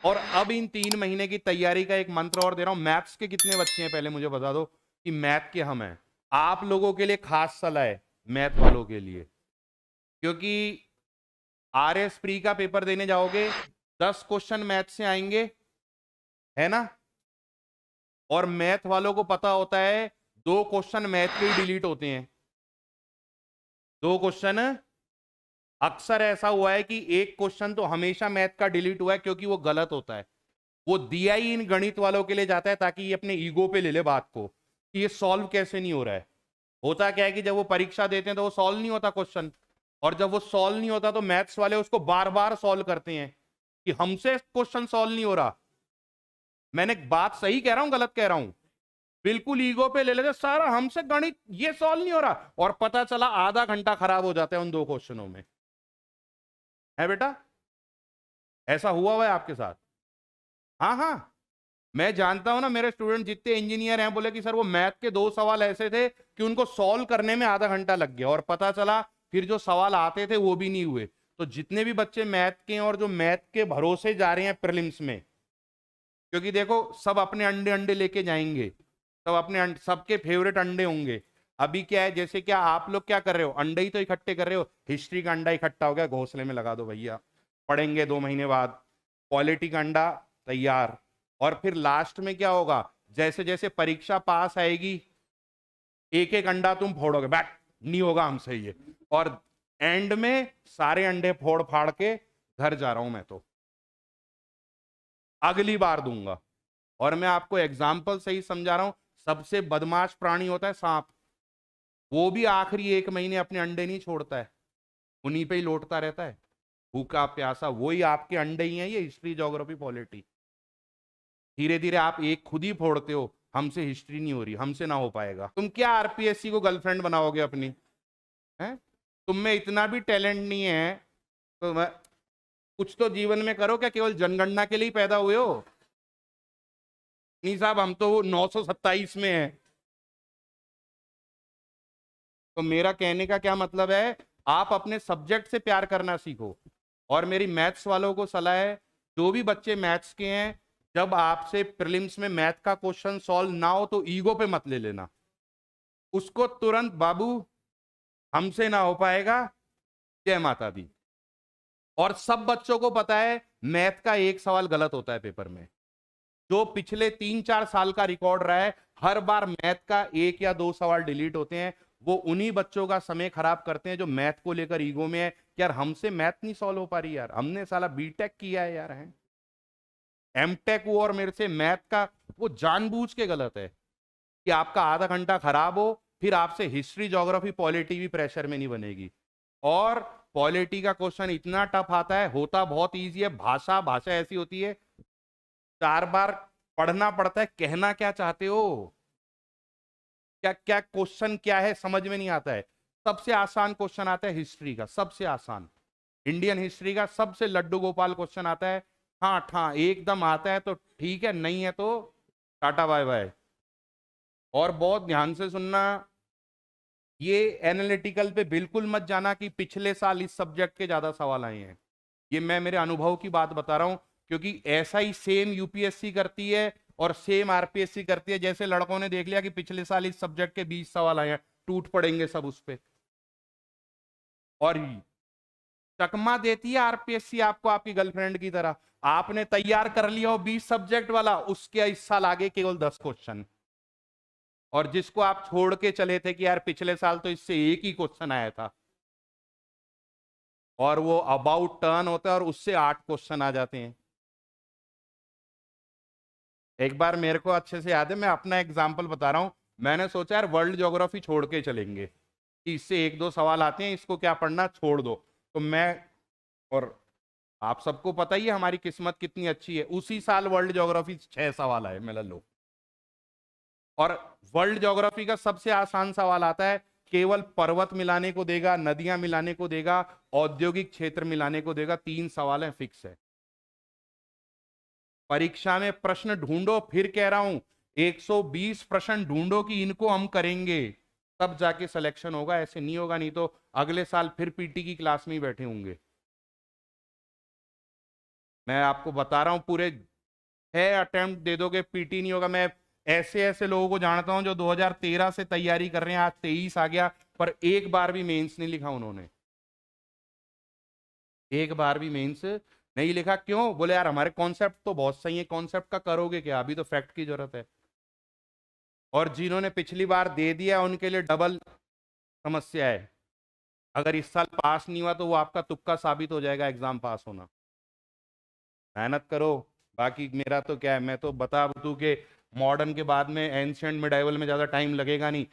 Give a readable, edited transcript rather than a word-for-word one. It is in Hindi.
और अब इन 3 महीने की तैयारी का एक मंत्र और दे रहा हूं। मैथ्स के कितने बच्चे हैं पहले मुझे बता दो कि मैथ के हम हैं। आप लोगों के लिए खास सलाह है मैथ वालों के लिए, क्योंकि आरएस प्री का पेपर देने जाओगे 10 क्वेश्चन मैथ से आएंगे, है ना। और मैथ वालों को पता होता है 2 क्वेश्चन मैथ के ही डिलीट होते हैं। 2 क्वेश्चन, अक्सर ऐसा हुआ है कि एक क्वेश्चन तो हमेशा मैथ का डिलीट हुआ है क्योंकि वो गलत होता है। वो दिया ही इन गणित वालों के लिए जाता है ताकि ये अपने ईगो पे ले ले बात को कि ये सॉल्व कैसे नहीं हो रहा है। होता क्या है कि जब वो परीक्षा देते हैं तो वो सॉल्व नहीं होता क्वेश्चन, और जब वो सॉल्व नहीं होता तो मैथ्स वाले उसको बार बार सॉल्व करते हैं कि हमसे क्वेश्चन सॉल्व नहीं हो रहा। मैंने बात सही कह रहा हूं गलत कह रहा हूं? बिल्कुल ईगो पे ले लेते सारा, हमसे गणित ये सॉल्व नहीं हो रहा, और पता चला आधा घंटा खराब हो जाता है उन 2 क्वेश्चनों में। है बेटा, ऐसा हुआ है आपके साथ? हाँ हाँ, मैं जानता हूं ना, मेरे स्टूडेंट जितने इंजीनियर हैं बोले कि सर वो मैथ के 2 सवाल ऐसे थे कि उनको सॉल्व करने में आधा घंटा लग गया, और पता चला फिर जो सवाल आते थे वो भी नहीं हुए। तो जितने भी बच्चे मैथ के हैं और जो मैथ के भरोसे जा रहे हैं प्रीलिम्स में, क्योंकि देखो सब अपने अंडे अंडे लेके जाएंगे, सब अपने सबके फेवरेट अंडे होंगे। अभी क्या है, जैसे क्या आप लोग क्या कर रहे हो, अंडे ही तो इकट्ठे कर रहे हो। हिस्ट्री का अंडा इकट्ठा हो गया, घोंसले में लगा दो भैया, पढ़ेंगे 2 महीने बाद। पॉलिटी का अंडा तैयार। और फिर लास्ट में क्या होगा, जैसे जैसे परीक्षा पास आएगी एक एक अंडा तुम फोड़ोगे, बैक नहीं होगा हमसे ये, और एंड में सारे अंडे फोड़ फाड़ के घर जा रहा हूं मैं तो, अगली बार दूंगा। और मैं आपको एग्जाम्पल से ही समझा रहा हूं। सबसे बदमाश प्राणी होता है सांप, वो भी आखिरी 1 महीने अपने अंडे नहीं छोड़ता है, उन्हीं पे ही लौटता रहता है, भूखा प्यासा। वही आपके अंडे ही हैं ये हिस्ट्री ज्योग्राफी पॉलिटी। धीरे धीरे आप एक खुद ही फोड़ते हो, हमसे हिस्ट्री नहीं हो रही, हमसे ना हो पाएगा। तुम क्या आरपीएससी को गर्लफ्रेंड बनाओगे अपनी? है, तुम में इतना भी टैलेंट नहीं है तो कुछ तो जीवन में करो। क्या केवल जनगणना के लिए ही पैदा हुए हो? नहीं साहब, हम तो 927 में हैं। तो मेरा कहने का क्या मतलब है, आप अपने सब्जेक्ट से प्यार करना सीखो। और मेरी मैथ्स वालों को सलाह है, जो भी बच्चे मैथ्स के हैं, जब आपसे प्रीलिम्स में मैथ का क्वेश्चन सॉल्व ना हो तो ईगो पे मत ले लेना उसको, तुरंत बाबू हमसे ना हो पाएगा, जय माता दी। और सब बच्चों को पता है मैथ का एक सवाल गलत होता है पेपर में। जो पिछले 3-4 साल का रिकॉर्ड रहा है, हर बार मैथ का 1 या 2 सवाल डिलीट होते हैं। वो उन्हीं बच्चों का समय खराब करते हैं जो मैथ को लेकर ईगो में है कि यार हमसे मैथ नहीं सॉल्व हो पा रही, यार हमने साला बीटेक किया है यार, है एमटेक हुआ और मेरे से मैथ का। वो जानबूझ के गलत है कि आपका आधा घंटा खराब हो, फिर आपसे हिस्ट्री ज्योग्राफी पॉलिटी भी प्रेशर में नहीं बनेगी। और पॉलिटी का क्वेश्चन इतना टफ आता है, होता बहुत इजी है। भाषा भाषा ऐसी होती है, 4 बार पढ़ना पड़ता है, कहना क्या चाहते हो, क्या क्या क्वेश्चन क्या है समझ में नहीं आता है। सबसे आसान क्वेश्चन आता है हिस्ट्री का, सबसे आसान इंडियन हिस्ट्री का सबसे लड्डू गोपाल क्वेश्चन आता है। हाँ हाँ एकदम आता है तो ठीक है, नहीं है तो टाटा बाय बाय। और बहुत ध्यान से सुनना, ये एनालिटिकल पे बिल्कुल मत जाना कि पिछले साल इस सब्जेक्ट के ज्यादा सवाल आए हैं। ये मैं मेरे अनुभव की बात बता रहा हूं, क्योंकि ऐसा ही सेम यूपीएससी करती है और सेम आरपीएससी करती है। जैसे लड़कों ने देख लिया कि पिछले साल इस सब्जेक्ट के 20 सवाल आए हैं, टूट पड़ेंगे सब उस पे। और चकमा देती है आरपीएससी आपको आपकी गर्लफ्रेंड की तरह। आपने तैयार कर लिया हो 20 सब्जेक्ट वाला, उसके इस साल आगे केवल 10 क्वेश्चन, और जिसको आप छोड़ के चले थे कि यार पिछले साल तो इससे एक ही क्वेश्चन आया था, और वो अबाउट टर्न होता है और उससे 8 क्वेश्चन आ जाते हैं। एक बार मेरे को अच्छे से याद है, मैं अपना एग्जाम्पल बता रहा हूं। मैंने सोचा यार वर्ल्ड ज्योग्राफी छोड़ के चलेंगे कि इससे 1-2 सवाल आते हैं, इसको क्या पढ़ना, छोड़ दो। तो मैं, और आप सबको पता ही है हमारी किस्मत कितनी अच्छी है, उसी साल वर्ल्ड ज्योग्राफी 6 सवाल आए, मैं लो। और वर्ल्ड ज्योग्राफी का सबसे आसान सवाल आता है, केवल पर्वत मिलाने को देगा, नदियां मिलाने को देगा, औद्योगिक क्षेत्र मिलाने को देगा, 3 सवाल है, फिक्स है। परीक्षा में प्रश्न ढूंढो, फिर कह रहा हूं 120 प्रश्न ढूंढो कि इनको हम करेंगे, तब जाके सिलेक्शन होगा। ऐसे नहीं होगा, नहीं तो अगले साल फिर पीटी की क्लास में ही बैठे होंगे। मैं आपको बता रहा हूँ, पूरे 6 अटेम्प्ट दे दोगे पीटी नहीं होगा। मैं ऐसे ऐसे लोगों को जानता हूं जो 2013 से तैयारी कर रहे हैं, आज 23 आ गया, पर एक बार भी मेंस नहीं लिखा उन्होंने, एक बार भी मेंस नहीं लिखा। क्यों? बोले यार हमारे कॉन्सेप्ट तो बहुत सही है, कॉन्सेप्ट का करोगे क्या, अभी तो फैक्ट की जरूरत है। और जिन्होंने पिछली बार दे दिया उनके लिए डबल समस्या है। अगर इस साल पास नहीं हुआ तो वो आपका तुक्का साबित हो जाएगा एग्जाम पास होना। मेहनत करो। बाकी मेरा तो क्या है, मैं तो बता दूं कि मॉडर्न के बाद में एंशियंट मिडाइवल में ज़्यादा टाइम लगेगा नहीं।